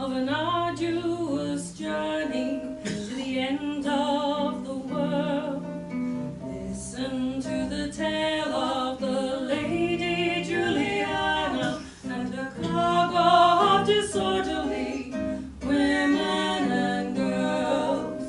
of an arduous journey to the end of the world. Listen to the tale of the Lady Juliana and her cargo of disorderly women and girls.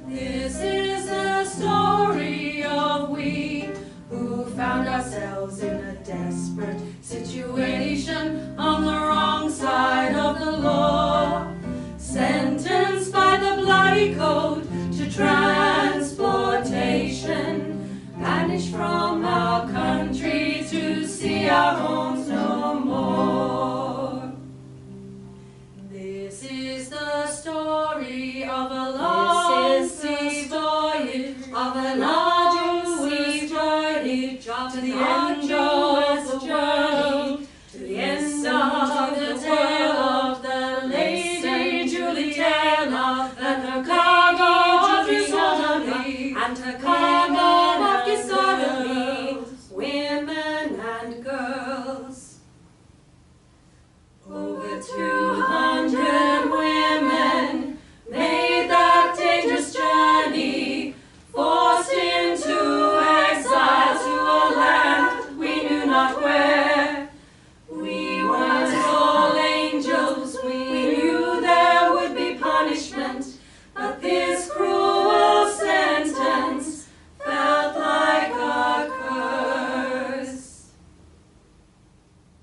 This is the story of we who found ourselves in a desperate situation on the wrong side of the law, sentenced by the bloody code to transportation, banished from our country to see our homes no more. This is the story of a long sea voyage, of an arduous journey to the end of the world, to the end of the tale of the Lady Juliana and her cargo of disorderly, and her cargo of disorderly women and girls. Over 200 women made that dangerous journey, forced into exile to a land we knew not where. We weren't all angels, we knew there would be punishment, but this cruel sentence felt like a curse.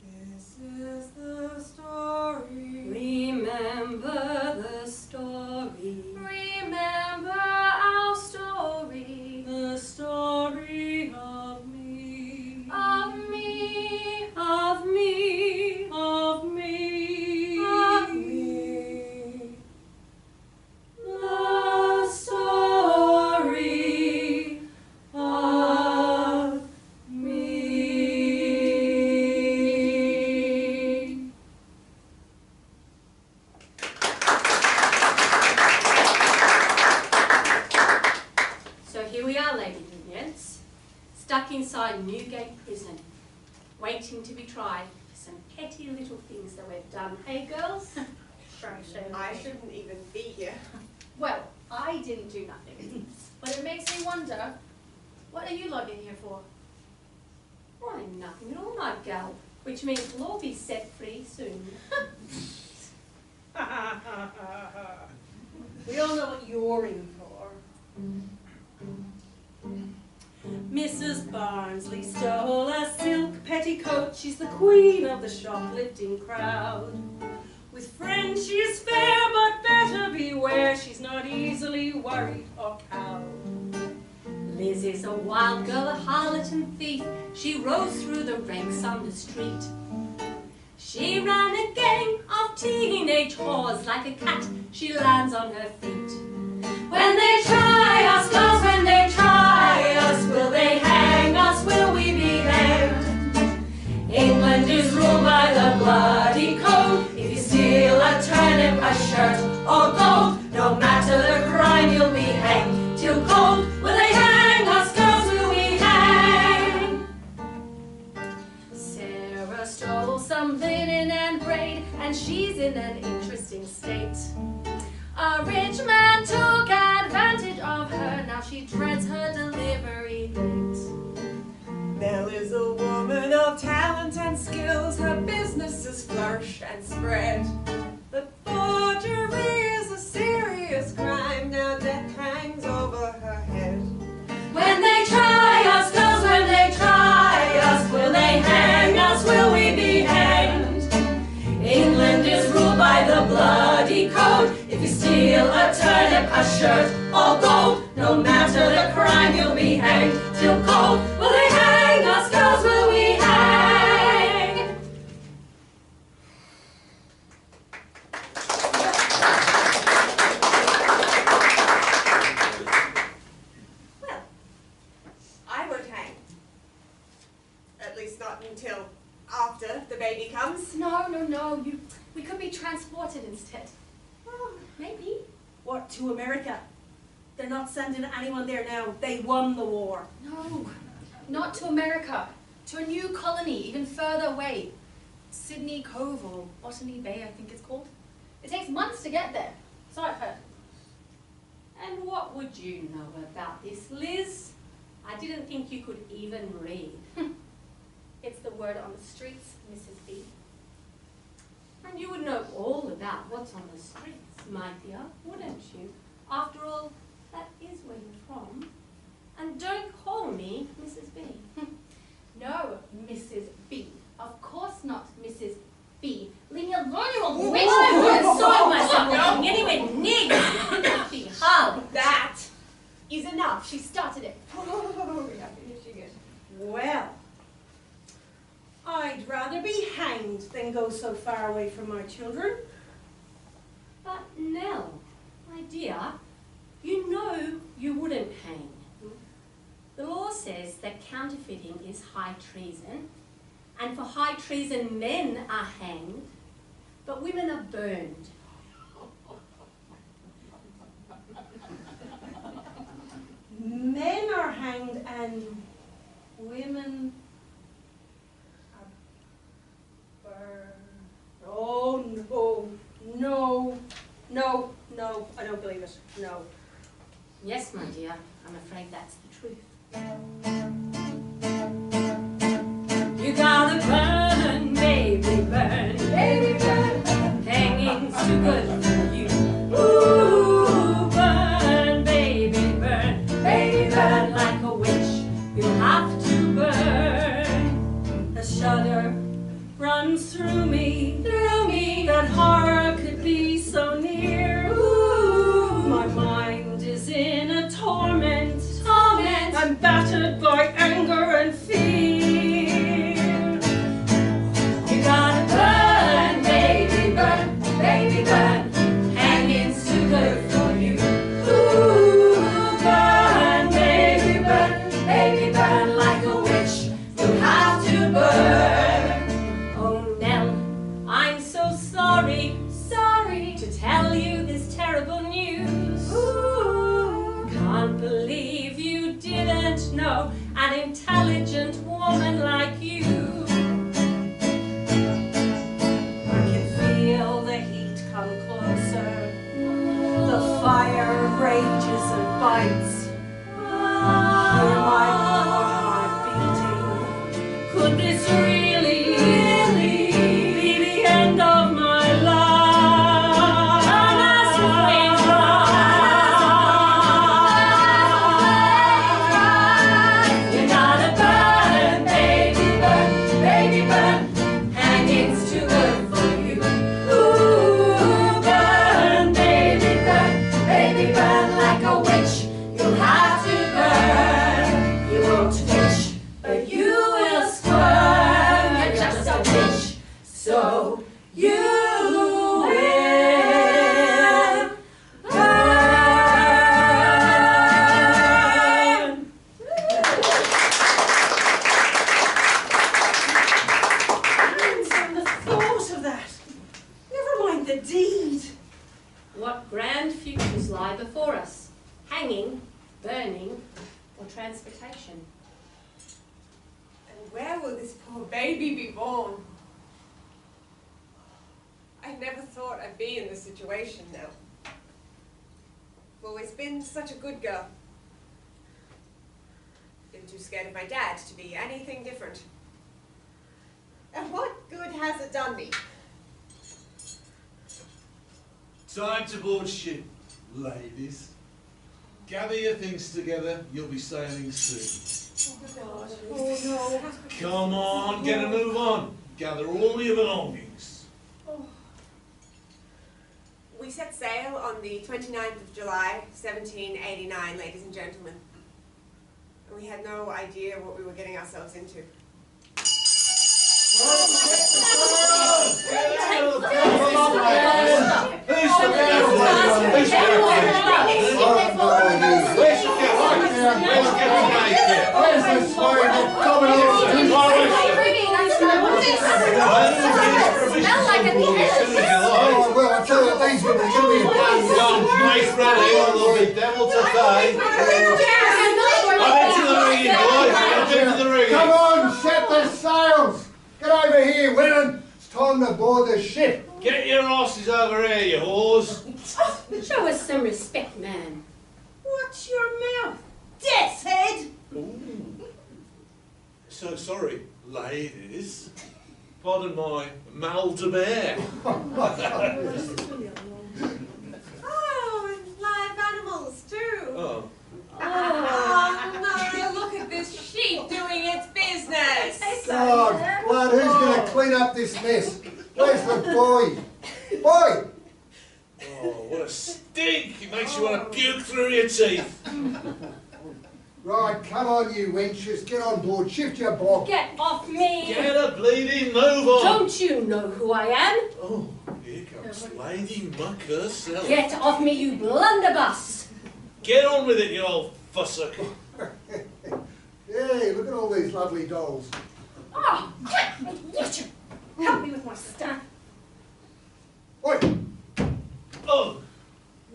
This is the story. Remember the story. Remember our story. The story of me. Of me. Of me. Of me. Of me. The story of me. So here we are, ladies and gents, stuck inside Newgate Prison, waiting to be tried for some petty little things that we've done. Hey, girls? I shouldn't even be here. Well, I didn't do nothing. But it makes me wonder, what are you lot in here for? Why, nothing at all, my gal. Which means we'll all be set free soon. We all know what you're in for. Mrs. Barnsley stole a silk petticoat. She's the queen of the shoplifting crowd. With friends she is fair, but better beware. She's not easily worried or cowed. Liz is a wild girl, a harlot and thief. She rose through the ranks on the street. She ran a gang of teenage whores. Like a cat, she lands on her feet. When they try us, girls, when they try us, will they hang us, will we be hanged? England is ruled by the bloody code. If you steal a turnip, a shirt, or gold, no matter the crime, you'll be hanged till cold. Will they hang us, girls, will we hang? Sarah stole some linen and braid, and she's in an interesting state. A rich man took advantage of her, now she dreads her delivery late. Nell is a woman of talent and skills, her businesses flourish and spread. But forgery is a serious crime, now death hangs over her head. When they try us, girls, when they try us, will they hang us, will we be hanged? England is ruled by the bloody code. If you steal a turnip, a shirt, or gold, no matter the crime, you'll be hanged till cold. Will they hang us, girls, will we hang? Well, I won't hang. At least not until after the baby comes. No, we could be transported instead. Oh, Maybe. what, to America? They're not sending anyone there now. They won the war. No, not to America. To a new colony, even further away. Sydney Cove or Botany Bay, I think it's called. It takes months to get there. So I've heard. And what would you know about this, Liz? I didn't think you could even read. It's the word on the streets, Mrs. B. And you would know all about what's on the streets, my dear, wouldn't you? After all, that is where you're from. And don't call me Mrs. B. No, Mrs. B. Of course not, Mrs. B. Leave me alone, you old witch! I saw myself walking anywhere near you. That'd be hard. That is enough. She started it. Oh, yeah, finishing it. Well, I'd rather be hanged than go so far away from my children. But Nell, my dear, you know you wouldn't hang. The law says that counterfeiting is high treason, and for high treason men are hanged, but women are burned. Men are hanged and women are burned. Oh no, I don't believe it, no. Yes, my dear, I'm afraid that's the truth. You gotta burn, baby, burn, baby, burn. Hanging's too good for you. Ooh, burn, baby, burn like a witch. You have to burn. A shudder runs through me. That horror could be so near. Ooh, my mind is in a torment. I'm battered by anger and fear. You gotta burn, baby, burn. Hanging's too good for you. Ooh, burn, baby, burn like a witch. You have to burn. Oh, Nell, I'm so sorry to tell you this terrible news. Ooh, can't believe you didn't know an intelligent woman like you. I can feel the heat come closer. The fire rages and bites. Hear my poor heart beating. Could this really be the end of my life? You gotta burn, baby, burn. Hanging's too good for you. Ooh, burn, baby, burn like a witch. You'll have to burn. You won't twitch, but you will squirm. You're just a bitch, so you will burn. And the thought of that. Never mind the deed. What grand futures lie before us? Hanging, burning, or transportation? And where will this poor baby be born? I never thought I'd be in this situation now. I've always been such a good girl. Been too scared of my dad to be anything different. And what good has it done me? Time to board ship, ladies. Gather your things together, you'll be sailing soon. Oh no. Come on, get a move on. Gather all your belongings. We set sail on the 29th of July, 1789, ladies and gentlemen. And we had no idea what we were getting ourselves into. Come on, set the sails! Get over here, women! time to board the ship. Get your asses over here, you whores. Show us some respect, man. Watch your mouth, death's head! Ooh. So sorry, ladies. Pardon my mal de mer. Oh, and live animals too. Oh. Oh no, look at this sheep doing its business. God, blood, who's going to clean up this mess? Where's the boy? Boy! Oh, what a stink! It makes you want to puke through your teeth. Right, come on you wenches, get on board, shift your block. Get off me! Get a bleeding move on. Don't you know who I am? Oh, here comes Lady Muck herself. Get off me, you blunderbuss! Get on with it, you old fussock. Hey, look at all these lovely dolls. Oh, Richard, help me with my staff. Oi! Oh,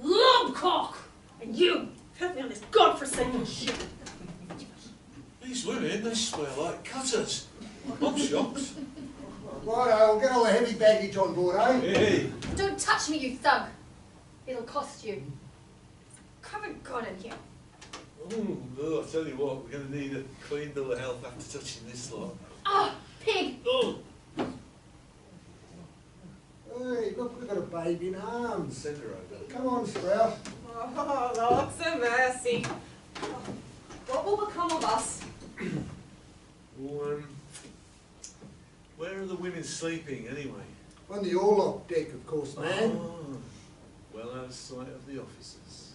Lobcock! And you, help me on this godforsaken ship. these women, they smell like cutters. I'm shocked. Right, I'll get all the heavy baggage on board, eh? Hey, Don't touch me, you thug. It'll cost you. Haven't got in here. oh, I tell you what, we're going to need a clean bill of health after touching this lot. Ah, pig! Oh, Hey, look, we've got a baby in arms. send her over. Come on, Sprout. Oh, lots of mercy. What will become of us? Well, where are the women sleeping anyway? On the orlop deck, of course, man. Oh, well out of sight of the officers.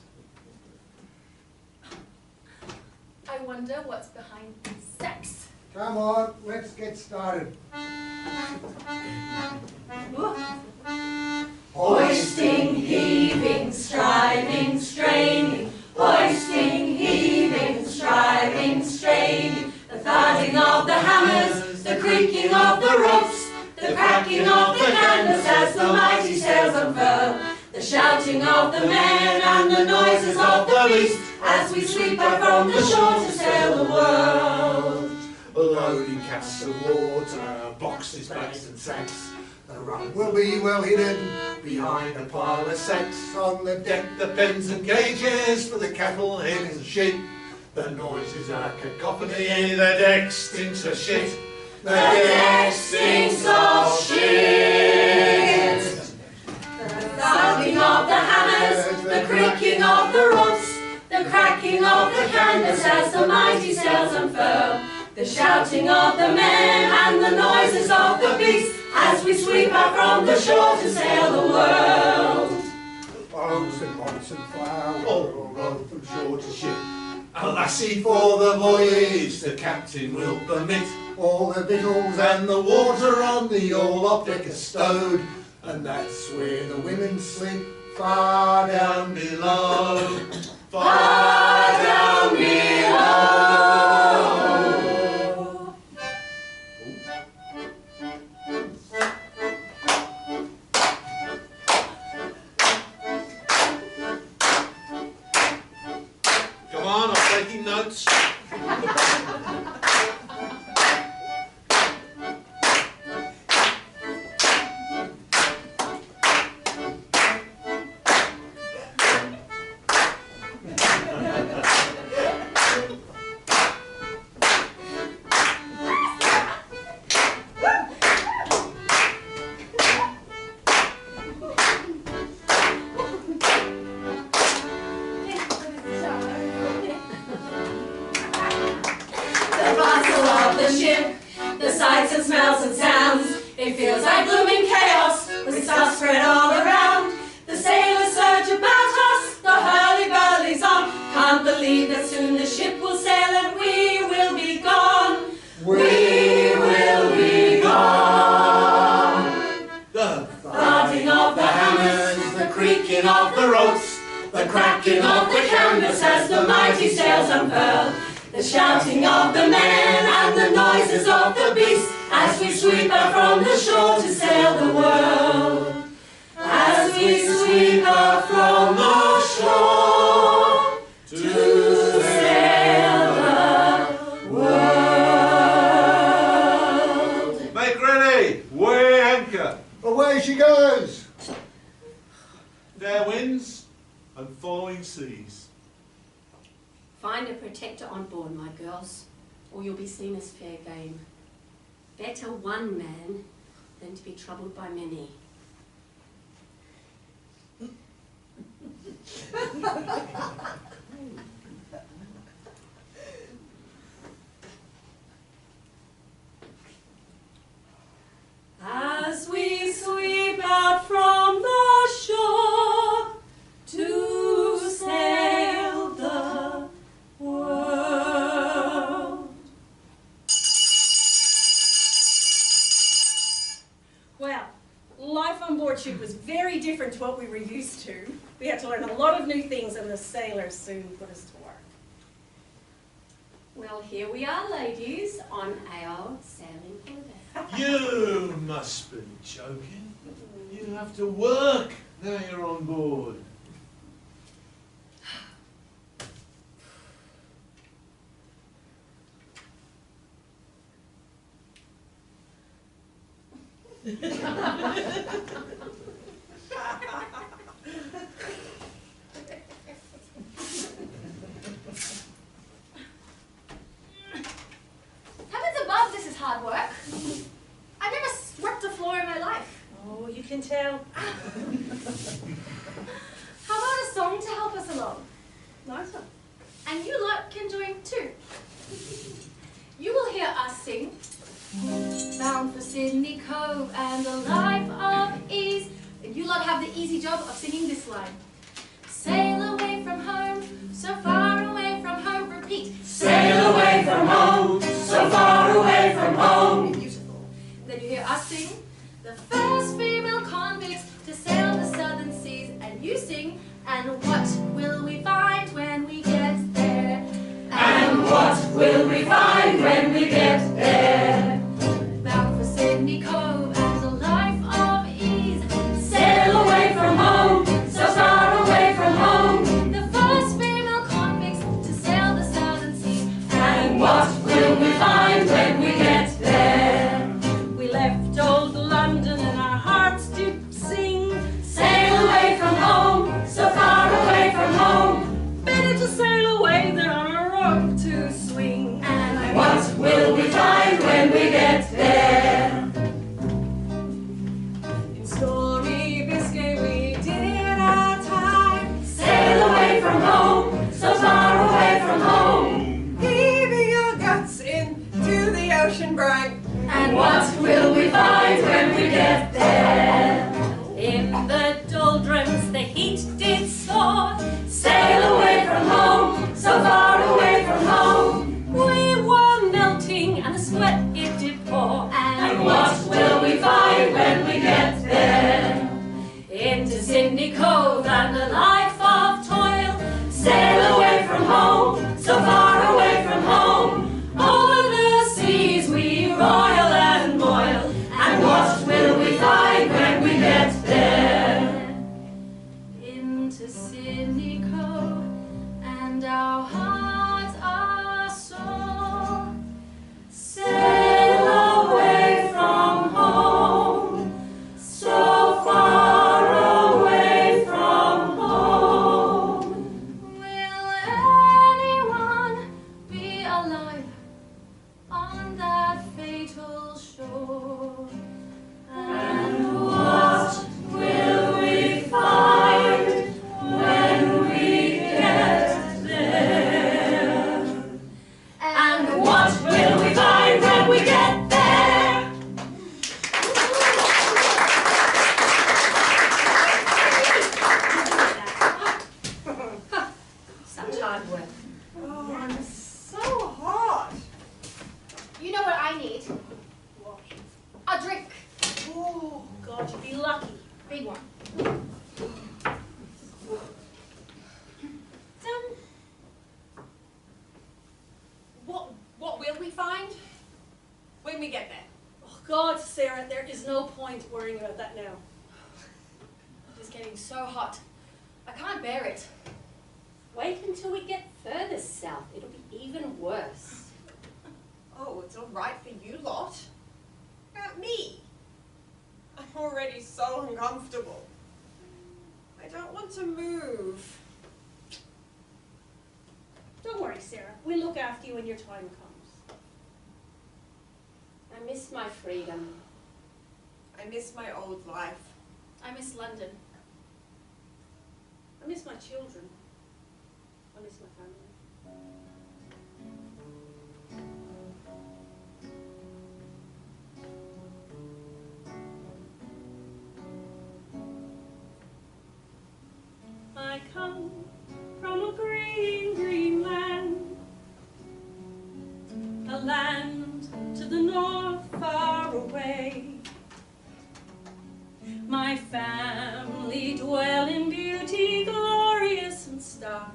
I wonder what's behind sex. Come on, let's get started. Hoisting, heaving, striving, straining. Hoisting, heaving, striving, straining. The thudding of the hammers, the creaking of the ropes, the cracking of the canvas as the mighty sails unfurl. The shouting of the men and the noises of the beast as we sweep up from the shore to sail the world. Loading casks of water, boxes, bags and sacks. The rum will be well hidden Behind a pile of sacks. on the deck. The pens and cages for the cattle, hens and sheep. The noises are cacophony, the deck stinks of shit. The deck stinks of shit. The thudding of the hammers, the creaking of the ropes, the cracking of the canvas as the mighty sails unfurl. The shouting of the men and the noises of the beast as we sweep out from the shore to sail the world. Boats and boats and flowers Oh. all run from shore to ship. A lassie for the voyage, the captain will permit. All the victuals And the water on the orlop deck is stowed. and that's where the women sleep, far down Down below, Far down below. Come on, I'm taking notes. The bustle of the ship, the sights and smells and sounds. It feels like blooming chaos with stuff spread all around. The sailors surge about us, the hurly-burly's on. Can't believe that soon the ship will sail and we will be gone. We will be gone. The Thudding of the hammers, the creaking of the ropes, the cracking of the canvas as the mighty sails unfurl. The shouting of the men and the noises of the beast as we sweep out from the shore to sail the world. As we sweep out from the shore to sail the world. make ready, weigh anchor. Fair winds and following seas. Find a protector on board, my girls, or you'll be seen as fair game. Better one man than to be troubled by many. As we sweep out from the shore to sail the world. Well, life on board ship was very different to what we were used to. We had to learn a lot of new things, and the sailors soon put us to work. Well, here we are, ladies, on our sailing holiday. You must be joking. You have to work now you're on board. Heavens above, this is hard work. I've never swept a floor in my life. Oh, you can tell. How about a song to help us along? Nice one. And you lot can join too. You will hear us sing. Bound for Sydney Cove and a life of ease. And you lot have the easy job of singing this line. Sail away from home, so far away from home. Repeat. Sail away from home, so far away from home. Beautiful. Then you hear us sing. The first female convicts to sail the southern seas. And you sing. And what will we find when we get there? And what will we find when we get there? Bound for Sydney Cove and a life of ease. Sail away from home, so far away from home. The first female convicts to sail the southern seas. And what will we find when we get there? We left old London and our hearts did sing. Sail away from home, so far away from home. Better to sail away than on a rope to swing. And what will we find when we get there? In stormy Biscay we did our time, Sail away from home, so far away from home. heaving our guts into the ocean bright. And what will we find when we get there? In the doldrums the heat did soar. Sail away from home, so far away from home. We were melting and the sweat it did pour. And what will we find when we get there? Into Sydney Cove and a life of toil. Sail away from home, so far away from home. Over the seas we roil and moil. And what will we find when we get there? Into Sydney Cove and our hearts are sore. Sail away from home, so far away from home. Will anyone be alive on that fatal shore? And what will we find when we get there? And what will we find when we get there? Such hard work. Oh, I'm so hot. You know what I need? A drink. Oh, God, you'd be lucky. Big one. What will we find when we get there? Oh, God, Sarah, there is no point worrying about that now. It is getting so hot. I can't bear it. Wait until we get further south. It'll be even worse. Oh, it's all right for you lot. About me. I'm already so uncomfortable. I don't want to move. Don't worry, Sarah. We'll look after you when your time comes. I miss my freedom. I miss my old life. I miss London. I miss my children. I miss my family. I come from a green, green land, a land to the north far away. My family dwell in beauty glorious and stark.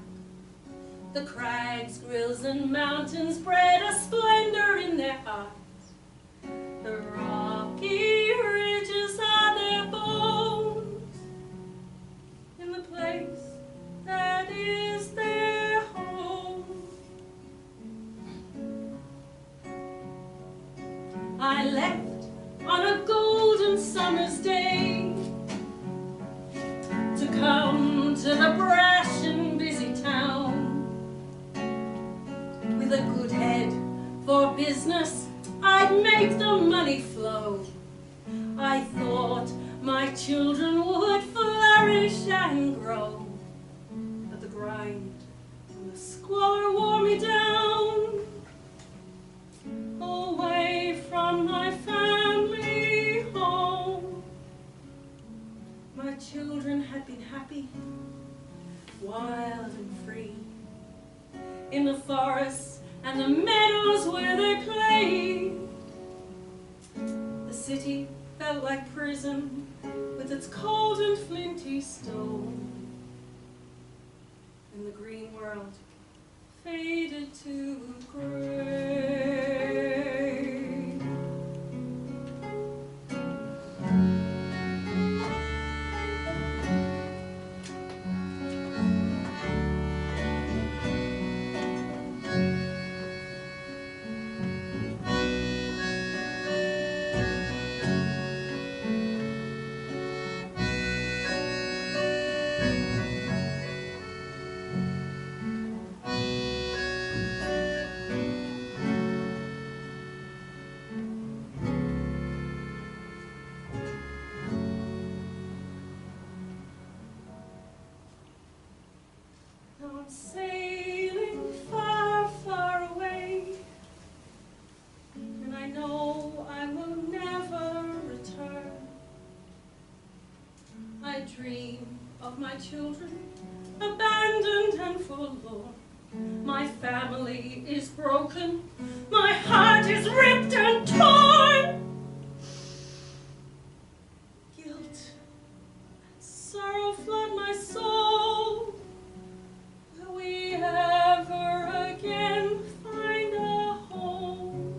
The crags, grills and mountains spread a splendor in their hearts. The rocky ridges are their bones in the place that is their home. I left on a golden summer's day to come to the brash and busy town. With a good head for business, I'd make the money flow. I thought my children would flourish and grow. But the grind and the squalor wore me down, away from my family home. My children had been happy, wild and free, in the forests and the meadows where they played. The city felt like prison with its cold and flinty stone, and the green world faded to grey. I'm sailing far, far away, and I know I will never return. I dream of my children, abandoned and forlorn. My family is broken, my heart is ripped and torn. Guilt and sorrow flood my soul. Will we ever again find a home?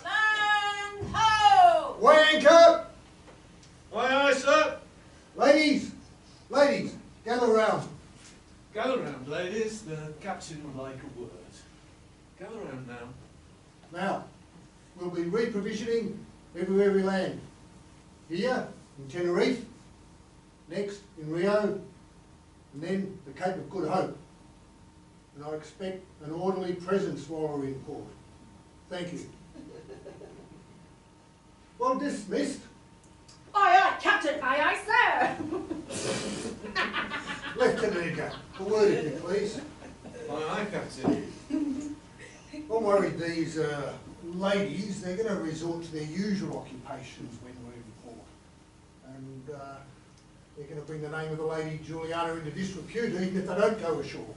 Land ho! Weigh anchor! Aye, aye, sir. Ladies, gather round. Gather round, ladies. The captain would like a word. Gather round now. Now, we'll be reprovisioning everywhere we land. Here, in Tenerife, next in Rio, and then the Cape of Good Hope. And I expect an orderly presence while we're in port. Thank you. Well dismissed. Aye, aye, Captain. Aye, aye, sir. Lieutenant, a word if you please. Aye, aye, captain. Don't worry, these ladies, they're going to resort to their usual occupations when we're in port. And they're going to bring the name of the Lady Juliana into disrepute even if they don't go ashore.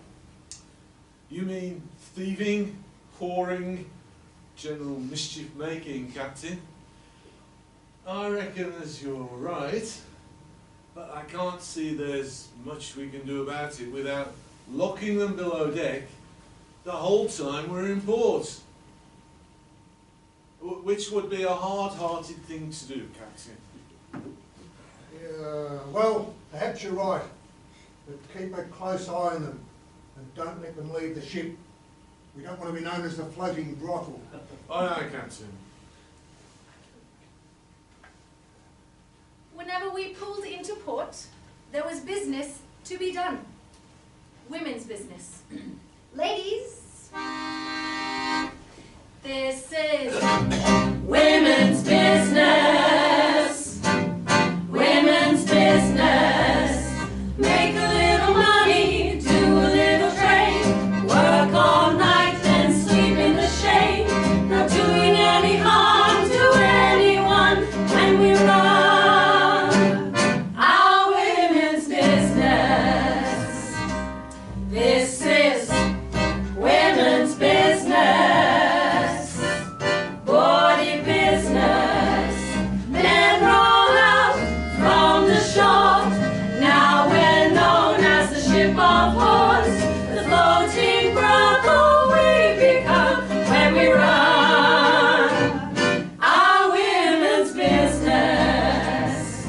You mean thieving, whoring, general mischief making, captain? I reckon as you're right, but I can't see there's much we can do about it without locking them below deck the whole time we're in port. Which would be a hard-hearted thing to do, captain. Well, perhaps you're right. but keep a close eye on them and don't let them leave the ship. We don't want to be known as the floating brothel. Aye, aye, Captain. Whenever we pulled into port, there was business to be done. Women's business. Ladies, this is women's business. Women's business. Make a little money, do a little trade, work all night, then sleep in the shade. Not doing any harm to anyone when we run our women's business. This is women's business. Body business. Men roll out from the shore. Now we're known as the ship of horse. The floating brothel we become when we run our women's business.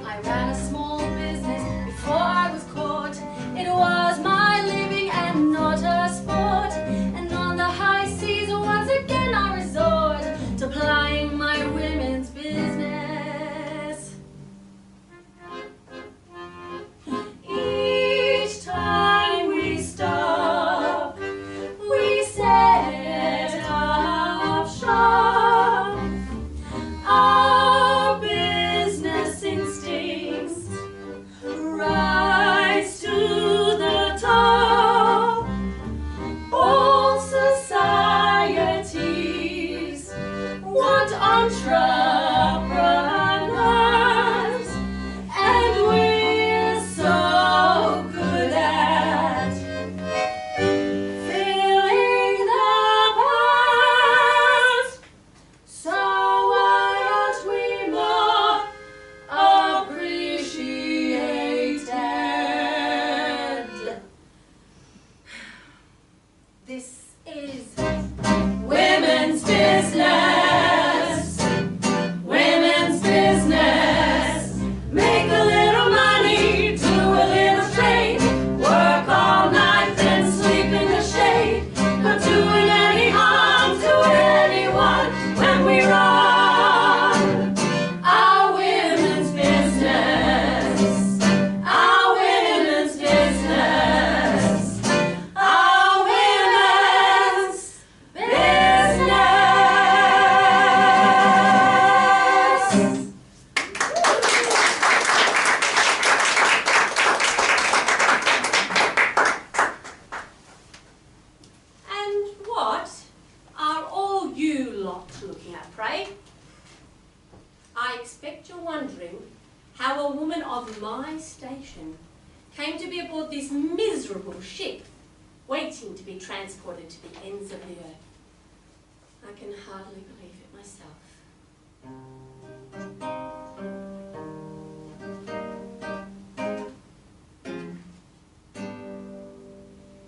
I ran a small business before I was caught. It was my living and not a sport. And on the high seas once again I resort to plying my women's business. Each time we stop, we set up shop. Our business instincts rise to the top. All societies want entrepreneurs, and we're so good at filling the past. So why aren't we more appreciated? This is women's business. Women's business. Make a little money, do a little trade, work all night, then sleep in the shade. Not doing any harm to anyone when we run our women's business. Our women's business. Our women's business. And what are all you lot looking at, pray? I expect you're wondering how a woman of my station came to be aboard this miserable ship, waiting to be transported to the ends of the earth. I can hardly believe it myself.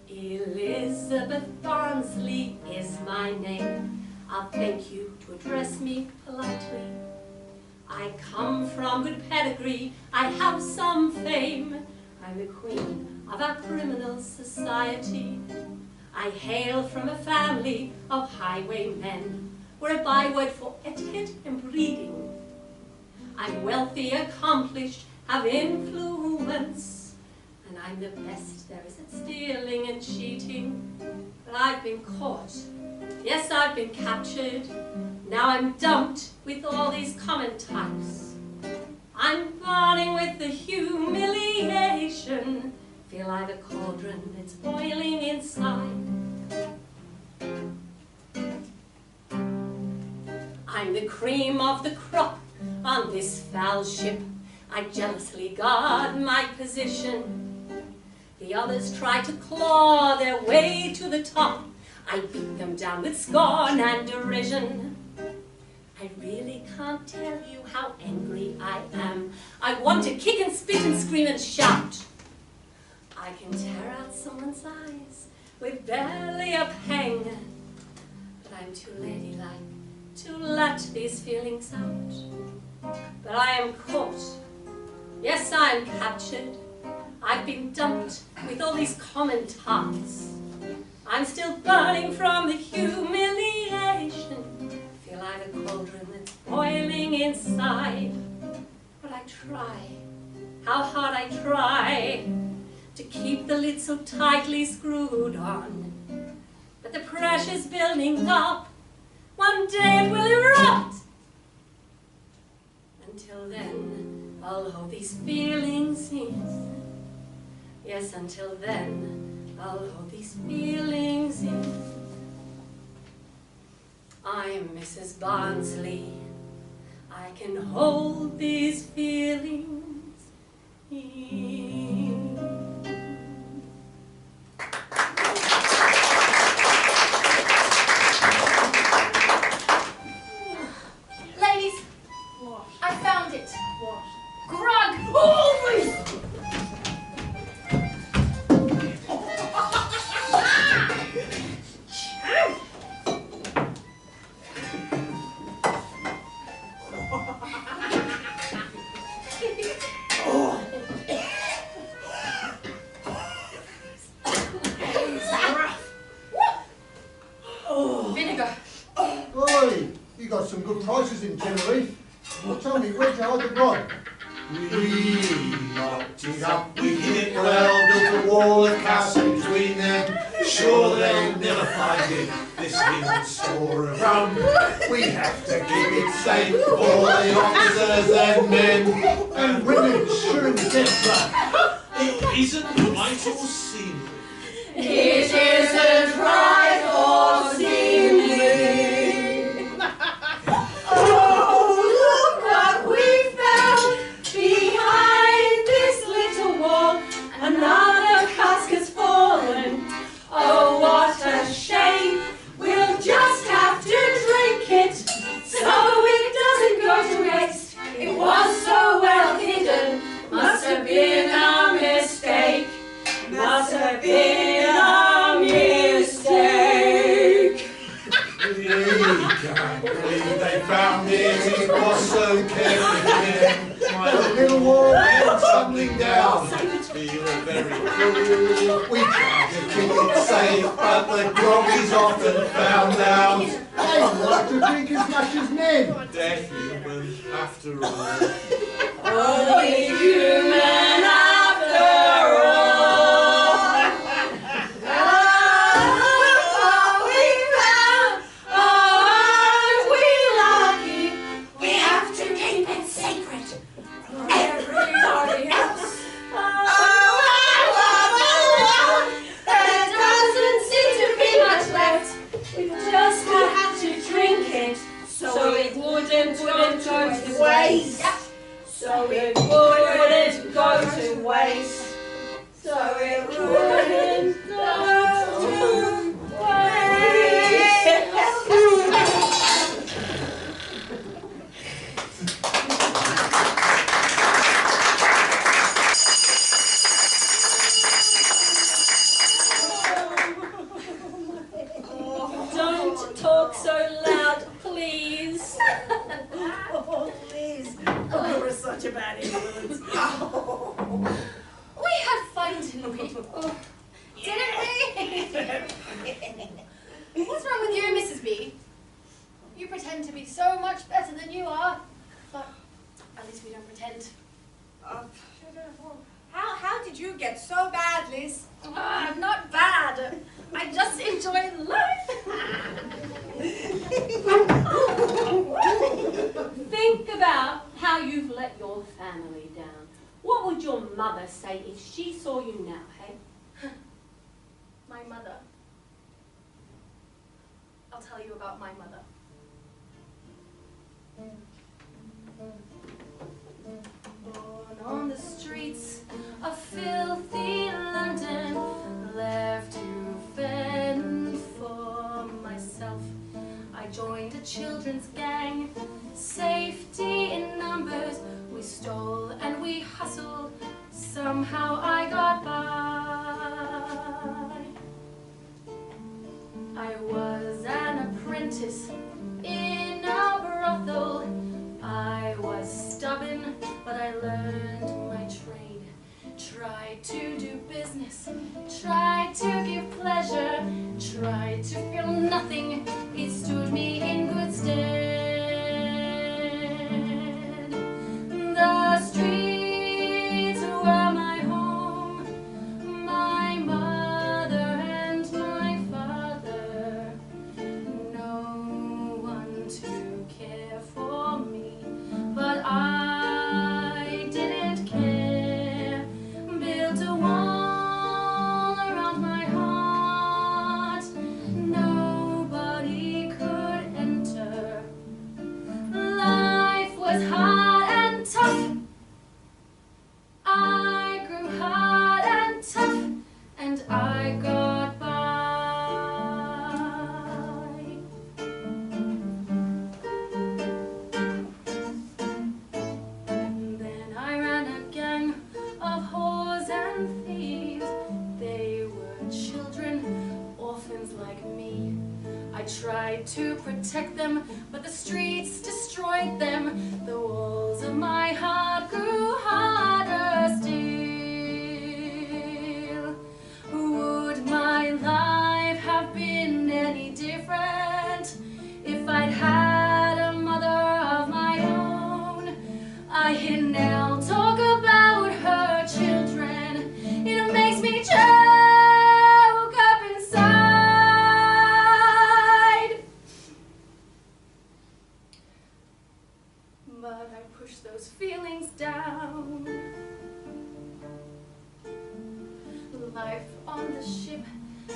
Elizabeth Barnsley is my name. I'll thank you to address me politely. I come from good pedigree, I have some fame. I'm the queen of our criminal society. I hail from a family of highwaymen. We're a byword for etiquette and breeding. I'm wealthy, accomplished, have influence, and I'm the best there is at stealing and cheating. But I've been caught. Yes, I've been captured. Now I'm dumped with all these common types. I'm burning with the humiliation. Feel like a cauldron that's boiling inside. I'm the cream of the crop on this foul ship. I jealously guard my position. The others try to claw their way to the top. I beat them down with scorn and derision. I really can't tell you how angry I am. I want to kick and spit and scream and shout. I can tear out someone's eyes with barely a pang, but I'm too ladylike to let these feelings out. But I am caught. Yes, I am captured. I've been dumped with all these common tarts. I'm still burning from the humiliation. Feel like a cauldron that's boiling inside. But I try, how hard I try, to keep the lid so tightly screwed on. But the pressure's building up. One day it will erupt. Until then, I'll hold these feelings in. Yes, until then, I'll hold these feelings in. I'm Mrs. Barnsley. I can hold these feelings in. Ladies, What? I found it. What? Grog! Vinegar. Oi, you got some good prices in Tenerife. Well, tell me, where'd you hide the rod? We locked it up, we hid it well, built a wall of castle between them. Sure they'll never find it, this hidden store of rum. We have to keep it safe for all the officers and men. And women, sure in the death trap. It isn't right or seemly. It isn't right or seemly. Oh, look what we found behind this little wall. Another cask has fallen. Oh, what a shame. We'll just have to drink it so it doesn't go to waste. It was so well hidden. Must have been a mistake. Must have been a mistake. We can't believe they found it, it was so carefully. My little wall went tumbling down. Feeling very cool. We tried to keep it safe, but the grog is often found out. They like to drink as much as men. Deaf human, after all. Only human after all. Oh, we found, aren't we lucky? We have to keep it secret from everybody else. There doesn't seem to be much left. We just have to drink it so it wouldn't go to waste. So it wouldn't go to waste. So it wouldn't go to waste. Don't talk so loud, please. Oh, please. Oh, you're such a bad influence. We had fun, didn't we? Didn't we? What's wrong with you, Mrs. B? You pretend to be so much better than you are. But at least we don't pretend. How did you get so bad, Liz? I'm not bad. I just enjoy life. Think about how you've let your family down. What would your mother say if she saw you now, hey? My mother. I'll tell you about my mother. Born on the streets of filthy London, left to fend for myself. I joined a children's gang, safety in numbers. We stole and we hustled, somehow I got by. I was an apprentice in a brothel. I was stubborn, but I learned my trade. Tried to tried to feel nothing, it stood me in good stead. The streets were my home, my mother and my father, no one to care for me, but I didn't care, built a wall around my heart, nobody could enter. Life was hard and tough, I grew hard and tough, and I got by. Then I ran a gang of whores and thieves. They were children, orphans like me. I tried to protect them, but the streets destroyed them. The walls of my heart grew harder still. Would my life have been any different if I'd had a mother of my own? I hear Nell talk about her children. It makes me choke up inside. But I push those feelings down. Life on the ship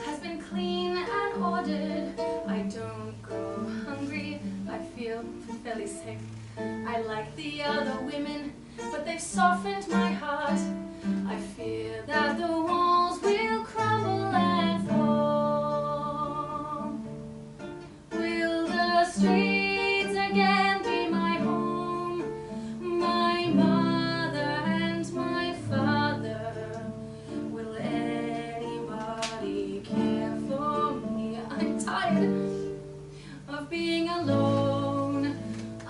has been clean and ordered. I don't go hungry, I feel fairly sick. I like the other women, but they've softened my heart. I fear that the walls will crumble and fall. Will the streets again be my home? My mother and my father, will anybody care for me? I'm tired of being alone.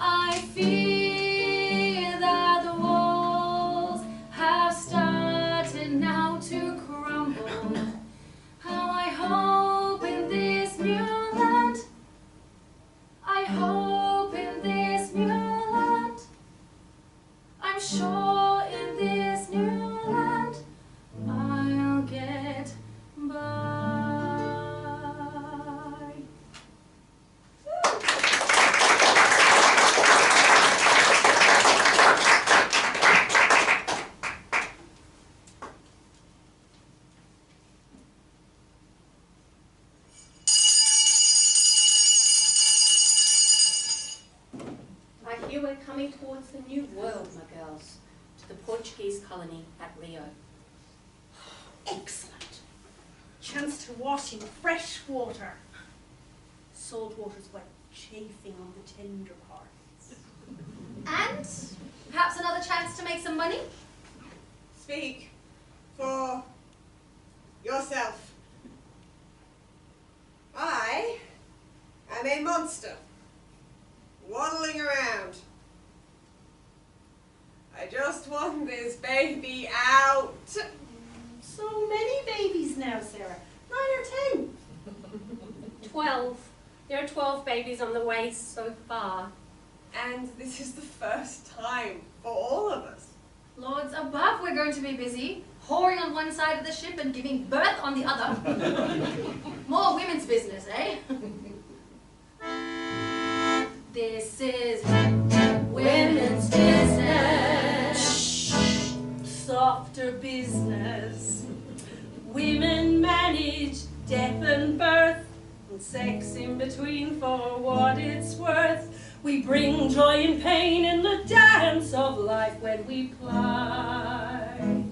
I fear that the walls have started now to crumble. How I hope in this new land, I hope in this new land, I'm sure in this new land I'll get by. I hear we're coming towards the New World, my girls, to the Portuguese colony at Rio. Excellent. Chance to wash in fresh water. Salt water's like chafing on the tender parts. And perhaps another chance to make some money? Speak for yourself. I am a monster, waddling around. I just want this baby out. So many babies now, Sarah. 9 or 10. 12. There are 12 babies on the way so far. And this is the first time for all of us. Lords above, we're going to be busy, whoring on one side of the ship and giving birth on the other. More women's business, eh? This is women's business. Softer business. Women manage death and birth, and sex in between for what it's worth. We bring joy and pain in the dance of life when we ply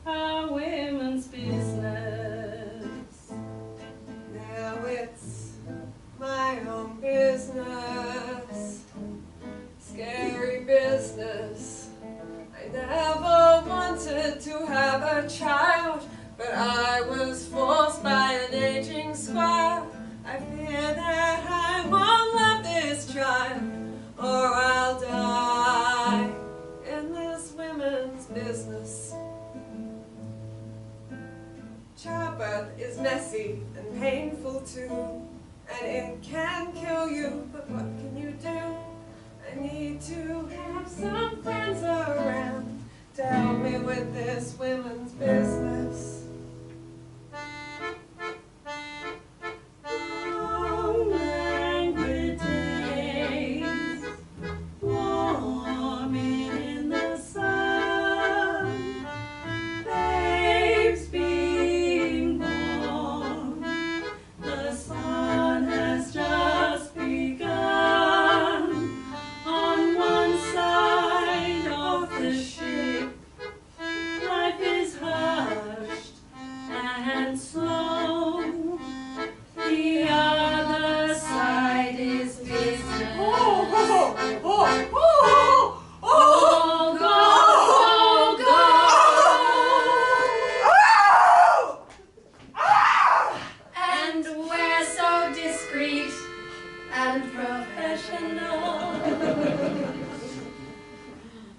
our women's business. Now it's my own business, scary business. I never wanted to have a child, but I was forced by an aging squire. I fear that I won't love this child, or I'll die in this women's business. Childbirth is messy and painful too, and it can kill you, but what can you do? I need to have some friends around to help me with this women's business. Long languid days, warming in the sun, babes being born, the sun has just begun. On one side of the ship, life is hushed and slow. The other side is business. All go, go, go. And we're so discreet and professional.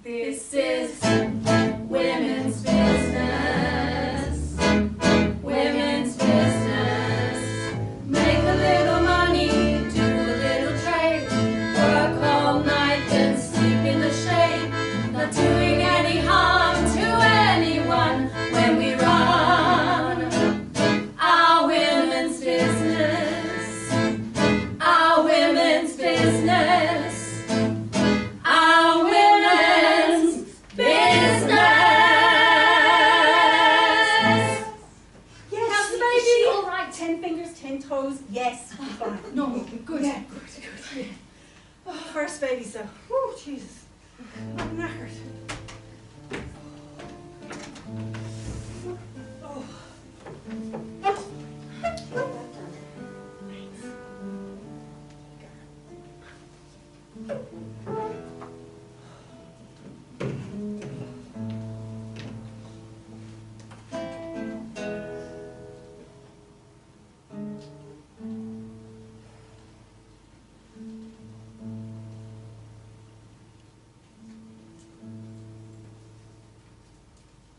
This is women's business. Women's business. Make a little money, do a little trade, work all night, then sleep in the shade. Not doing any harm to anyone when we run our women's business. Our women's business. Our women's business. Yes, baby. All right, 10 fingers, 10 toes. Yes, fine. No, good. Yeah, good. Oh, first baby, so. Whew, Jesus. I'm knackered. Oh.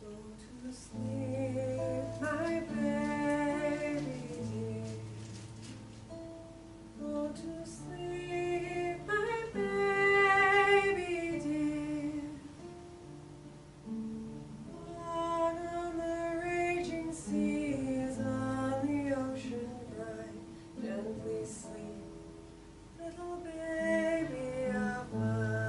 Go to sleep, my baby dear. Go to sleep, my baby dear. On the raging seas, on the ocean bright, gently sleep, little baby of mine.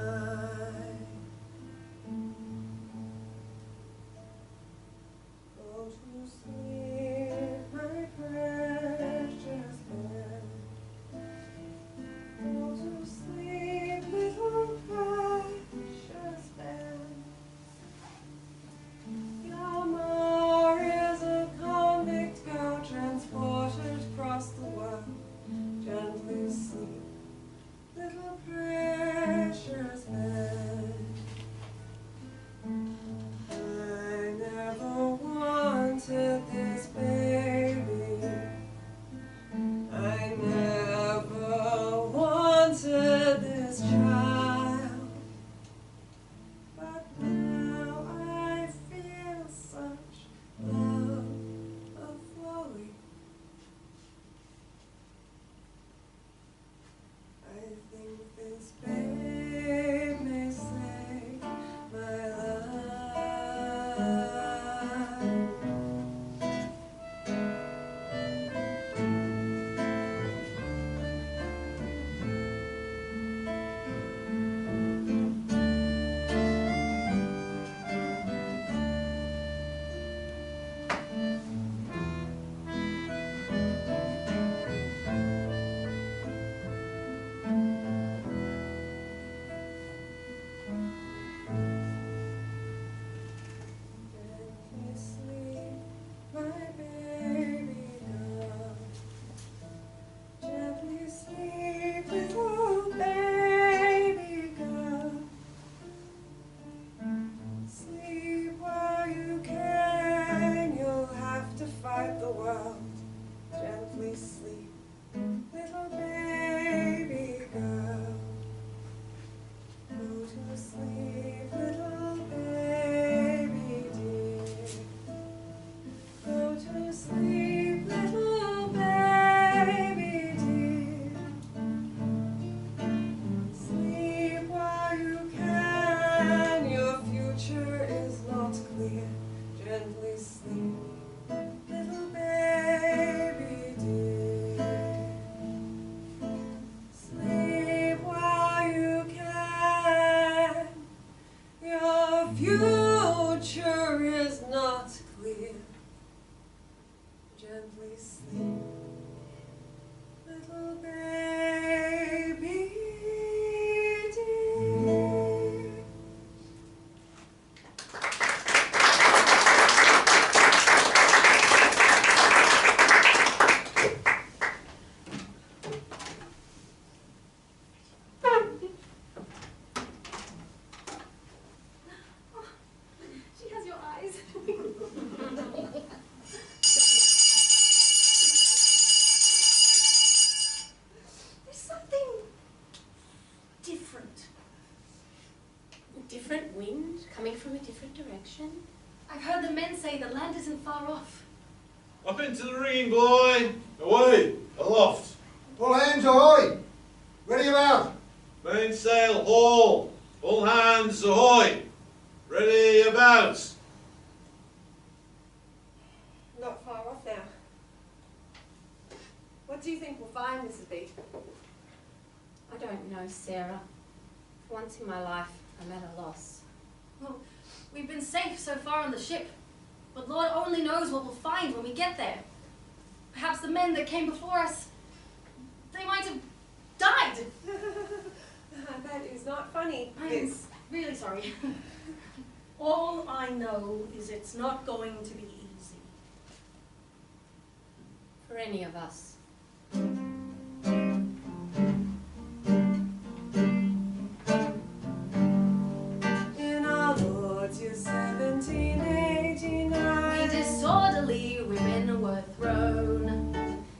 future is not clear. Gently sleep, little baby dear. She has your eyes. There's something different. A different wind coming from a different direction. I've heard the men say the land isn't far off. Up into the ringing, boy! Away! Aloft! All hands ahoy! Ready about! Mainsail, haul! All hands ahoy! Ready about! Not far off now. What do you think we'll find, Mrs. B? I don't know, Sarah. For once in my life, I'm at a loss. Well, we've been safe so far on the ship, but Lord only knows what we'll find when we get there. Perhaps the men that came before us, they might have died. That is not funny. I'm It's really sorry. All I know is it's not going to be easy. For any of us. in our Lord's year 1789. We disorderly women were thrown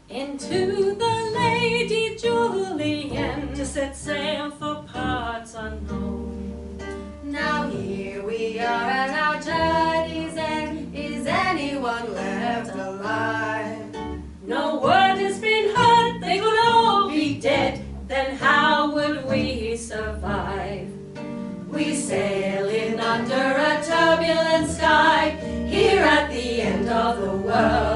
Into the Lady Julian to set sail for parts unknown. Now here we are at our journey's end. Is anyone left alive? No word has been heard, they could all be dead. Then how would we survive? We sail in under a turbulent sky, here at the end of the world.